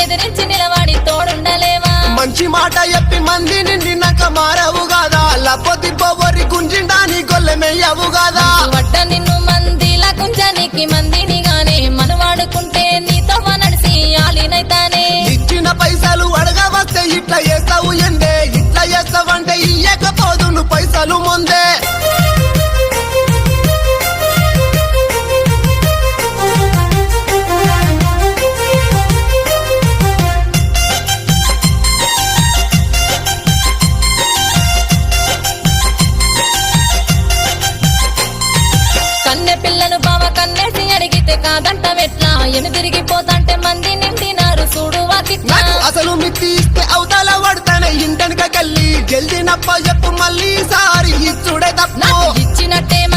ఎదిరించి నిలబడి తోడుండలేవా మంచి మాట చెప్పి మంది నిండినాక మారవు కాదా లపోతి పోవరి గుంజిండాని గొల్లెమెయ్యవు కాదా వడ్డ నిన్ను మందిలా కుంజానికి మందిని గానే మనవాడుకుంటే నీతో నడిసి ఆలినైతానే ఇచ్చిన పైసలు అడగా వస్తే ఇట్లా చేస్తావు ఎందే ఇట్లా చేస్తావంటే ఇయ్యకపోదు నువ్వు పైసలు ముందే కన్నె పిల్లను బావ కన్నేసి అడిగితే కాదంట వెట్లా ఎనుదిరిగిపోతాంటే మంది నిండినారు చూడు వాకిట్లా నాకు అసలు మిత్తి ఇస్తే అవతల పడతానే ఇంటెనక కల్లి జల్దీ నప్ప చెప్పు మళ్ళీ సారి ఇచ్చుడే తప్పు నాకు ఇచ్చినట్టే